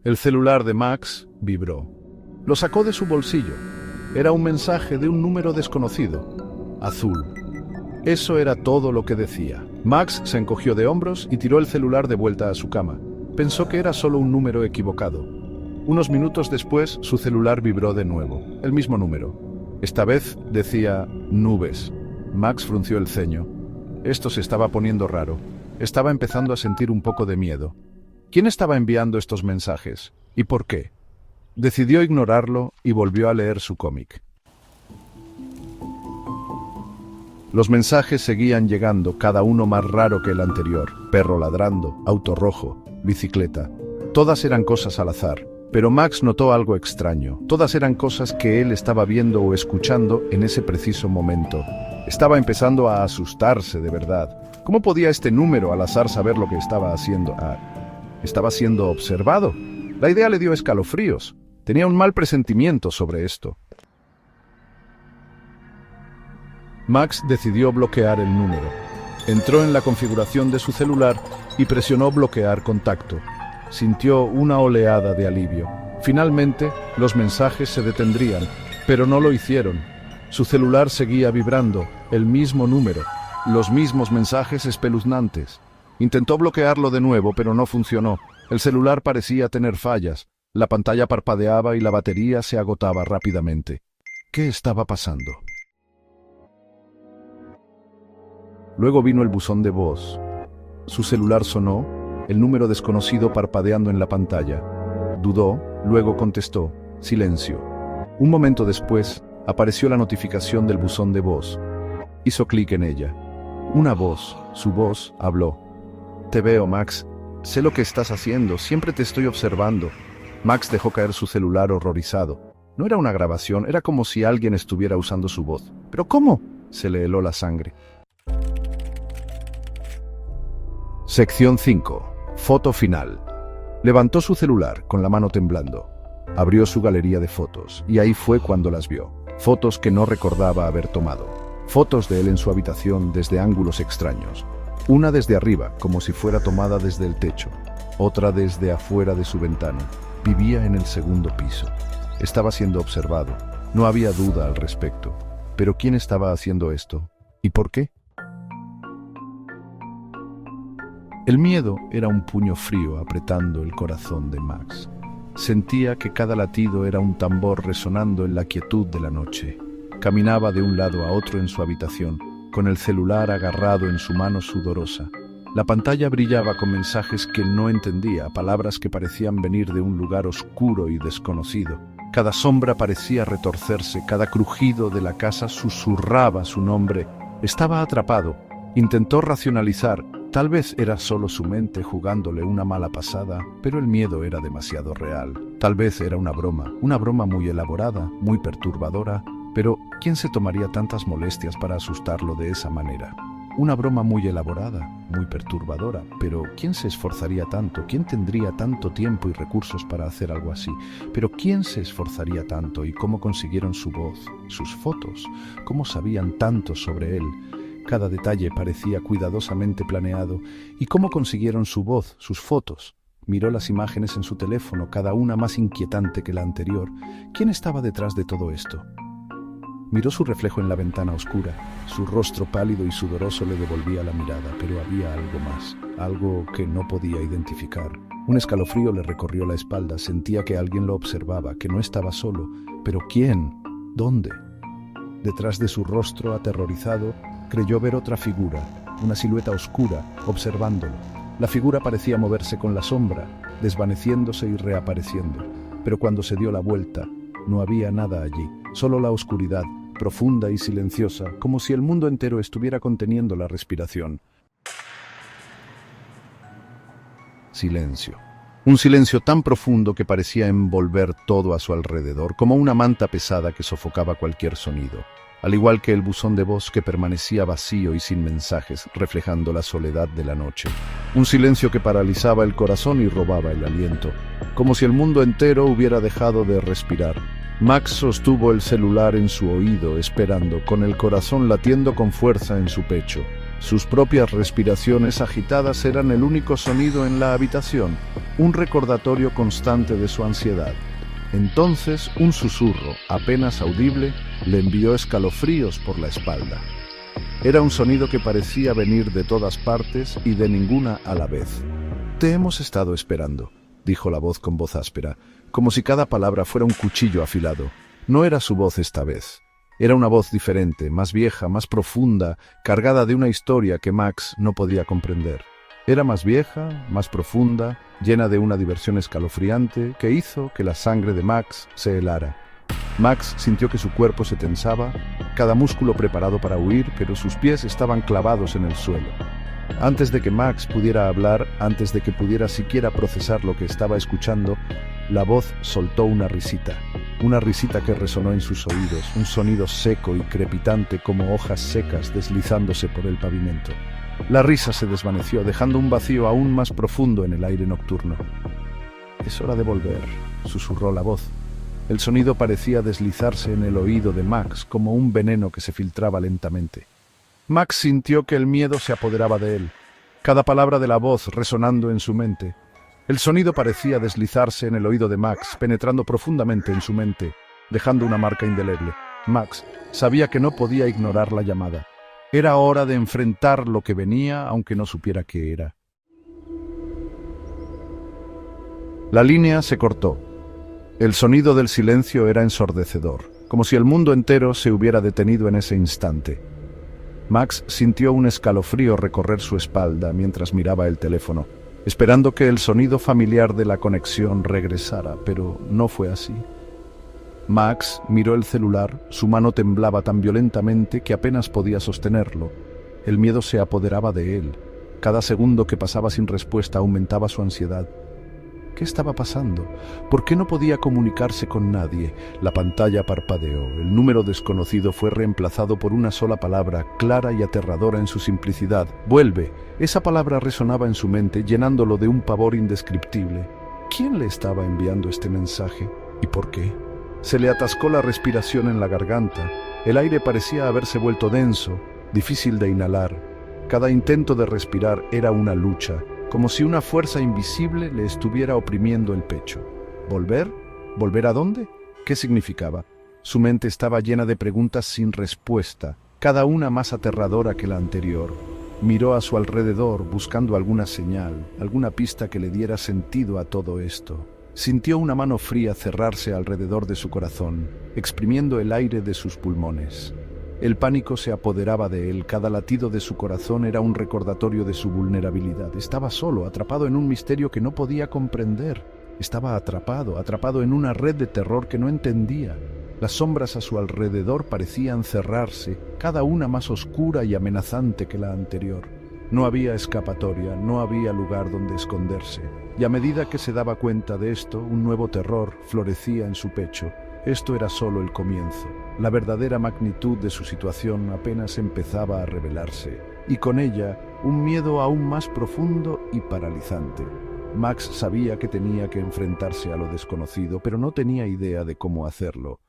El celular de Max vibró. Lo sacó de su bolsillo. Era un mensaje de un número desconocido. Azul. Eso era todo lo que decía. Max se encogió de hombros y tiró el celular de vuelta a su cama. Pensó que era solo un número equivocado. Unos minutos después, su celular vibró de nuevo. El mismo número. Esta vez decía nubes. Max frunció el ceño. Esto se estaba poniendo raro. Estaba empezando a sentir un poco de miedo. ¿Quién estaba enviando estos mensajes? ¿Y por qué? Decidió ignorarlo y volvió a leer su cómic. Los mensajes seguían llegando, cada uno más raro que el anterior. Perro ladrando, auto rojo, bicicleta. Todas eran cosas al azar, pero Max notó algo extraño. Todas eran cosas que él estaba viendo o escuchando en ese preciso momento. Estaba empezando a asustarse de verdad. ¿Cómo podía este número al azar saber lo que estaba haciendo? Estaba siendo observado. La idea le dio escalofríos. Tenía un mal presentimiento sobre esto. Max decidió bloquear el número. Entró en la configuración de su celular y presionó bloquear contacto. Sintió una oleada de alivio. Finalmente, los mensajes se detendrían, pero no lo hicieron. Su celular seguía vibrando, el mismo número, los mismos mensajes espeluznantes. Intentó bloquearlo de nuevo, pero no funcionó. El celular parecía tener fallas. La pantalla parpadeaba y la batería se agotaba rápidamente. ¿Qué estaba pasando? Luego vino el buzón de voz. Su celular sonó, el número desconocido parpadeando en la pantalla. Dudó, luego contestó. Silencio. Un momento después, apareció la notificación del buzón de voz. Hizo clic en ella. Una voz, su voz, habló. Te veo, Max. Sé lo que estás haciendo, siempre te estoy observando. Max dejó caer su celular horrorizado. No era una grabación, era como si alguien estuviera usando su voz. ¿Pero cómo? Se le heló la sangre. Sección 5. Foto final. Levantó su celular con la mano temblando. Abrió su galería de fotos y ahí fue cuando las vio. Fotos que no recordaba haber tomado. Fotos de él en su habitación desde ángulos extraños. Una desde arriba, como si fuera tomada desde el techo. Otra desde afuera de su ventana. Vivía en el segundo piso. Estaba siendo observado. No había duda al respecto. Pero ¿quién estaba haciendo esto? ¿Y por qué? El miedo era un puño frío apretando el corazón de Max. Sentía que cada latido era un tambor resonando en la quietud de la noche. Caminaba de un lado a otro en su habitación, con el celular agarrado en su mano sudorosa. La pantalla brillaba con mensajes que no entendía, palabras que parecían venir de un lugar oscuro y desconocido. Cada sombra parecía retorcerse, cada crujido de la casa susurraba su nombre. Estaba atrapado. Intentó racionalizar. Tal vez era solo su mente jugándole una mala pasada, pero el miedo era demasiado real. Tal vez era una broma muy elaborada, muy perturbadora, pero ¿quién se tomaría tantas molestias para asustarlo de esa manera? Una broma muy elaborada, muy perturbadora, pero ¿quién se esforzaría tanto? ¿Quién tendría tanto tiempo y recursos para hacer algo así? Pero ¿quién se esforzaría tanto y cómo consiguieron su voz, sus fotos? ¿Cómo sabían tanto sobre él? Cada detalle parecía cuidadosamente planeado. ¿Y cómo consiguieron su voz, sus fotos? Miró las imágenes en su teléfono, cada una más inquietante que la anterior. ¿Quién estaba detrás de todo esto? Miró su reflejo en la ventana oscura. Su rostro pálido y sudoroso le devolvía la mirada, pero había algo más, algo que no podía identificar. Un escalofrío le recorrió la espalda, sentía que alguien lo observaba, que no estaba solo. ¿Pero quién? ¿Dónde? Detrás de su rostro aterrorizado, creyó ver otra figura, una silueta oscura, observándolo. La figura parecía moverse con la sombra, desvaneciéndose y reapareciendo. Pero cuando se dio la vuelta, no había nada allí, solo la oscuridad, profunda y silenciosa, como si el mundo entero estuviera conteniendo la respiración. Silencio. Un silencio tan profundo que parecía envolver todo a su alrededor, como una manta pesada que sofocaba cualquier sonido. Al igual que el buzón de voz que permanecía vacío y sin mensajes, reflejando la soledad de la noche. Un silencio que paralizaba el corazón y robaba el aliento, como si el mundo entero hubiera dejado de respirar. Max sostuvo el celular en su oído, esperando, con el corazón latiendo con fuerza en su pecho. Sus propias respiraciones agitadas eran el único sonido en la habitación. un recordatorio constante de su ansiedad. Entonces, un susurro, apenas audible, le envió escalofríos por la espalda. Era un sonido que parecía venir de todas partes y de ninguna a la vez. «Te hemos estado esperando», dijo la voz con voz áspera, como si cada palabra fuera un cuchillo afilado. No era su voz esta vez. Era una voz diferente, más vieja, más profunda, cargada de una historia que Max no podía comprender. Era más vieja, más profunda, llena de una diversión escalofriante que hizo que la sangre de Max se helara. Max sintió que su cuerpo se tensaba, cada músculo preparado para huir, pero sus pies estaban clavados en el suelo. Antes de que Max pudiera hablar, antes de que pudiera siquiera procesar lo que estaba escuchando, la voz soltó una risita que resonó en sus oídos, un sonido seco y crepitante como hojas secas deslizándose por el pavimento. La risa se desvaneció, dejando un vacío aún más profundo en el aire nocturno. «Es hora de volver», susurró la voz. El sonido parecía deslizarse en el oído de Max como un veneno que se filtraba lentamente. Max sintió que el miedo se apoderaba de él, cada palabra de la voz resonando en su mente. El sonido parecía deslizarse en el oído de Max, penetrando profundamente en su mente, dejando una marca indeleble. Max sabía que no podía ignorar la llamada. Era hora de enfrentar lo que venía, aunque no supiera qué era. La línea se cortó. El sonido del silencio era ensordecedor, como si el mundo entero se hubiera detenido en ese instante. Max sintió un escalofrío recorrer su espalda mientras miraba el teléfono, esperando que el sonido familiar de la conexión regresara, pero no fue así. Max miró el celular, su mano temblaba tan violentamente que apenas podía sostenerlo. El miedo se apoderaba de él. Cada segundo que pasaba sin respuesta aumentaba su ansiedad. ¿Qué estaba pasando? ¿Por qué no podía comunicarse con nadie? La pantalla parpadeó. El número desconocido fue reemplazado por una sola palabra, clara y aterradora en su simplicidad. «Vuelve». Esa palabra resonaba en su mente, llenándolo de un pavor indescriptible. ¿Quién le estaba enviando este mensaje? ¿Y por qué? Se le atascó la respiración en la garganta. El aire parecía haberse vuelto denso, difícil de inhalar. Cada intento de respirar era una lucha, como si una fuerza invisible le estuviera oprimiendo el pecho. ¿Volver? ¿Volver a dónde? ¿Qué significaba? Su mente estaba llena de preguntas sin respuesta, cada una más aterradora que la anterior. Miró a su alrededor buscando alguna señal, alguna pista que le diera sentido a todo esto. Sintió una mano fría cerrarse alrededor de su corazón, exprimiendo el aire de sus pulmones. El pánico se apoderaba de él, cada latido de su corazón era un recordatorio de su vulnerabilidad. Estaba solo, atrapado en un misterio que no podía comprender. Estaba atrapado en una red de terror que no entendía. Las sombras a su alrededor parecían cerrarse, cada una más oscura y amenazante que la anterior. No había escapatoria, no había lugar donde esconderse. Y a medida que se daba cuenta de esto, un nuevo terror florecía en su pecho. Esto era solo el comienzo. La verdadera magnitud de su situación apenas empezaba a revelarse, y con ella un miedo aún más profundo y paralizante. Max sabía que tenía que enfrentarse a lo desconocido, pero no tenía idea de cómo hacerlo.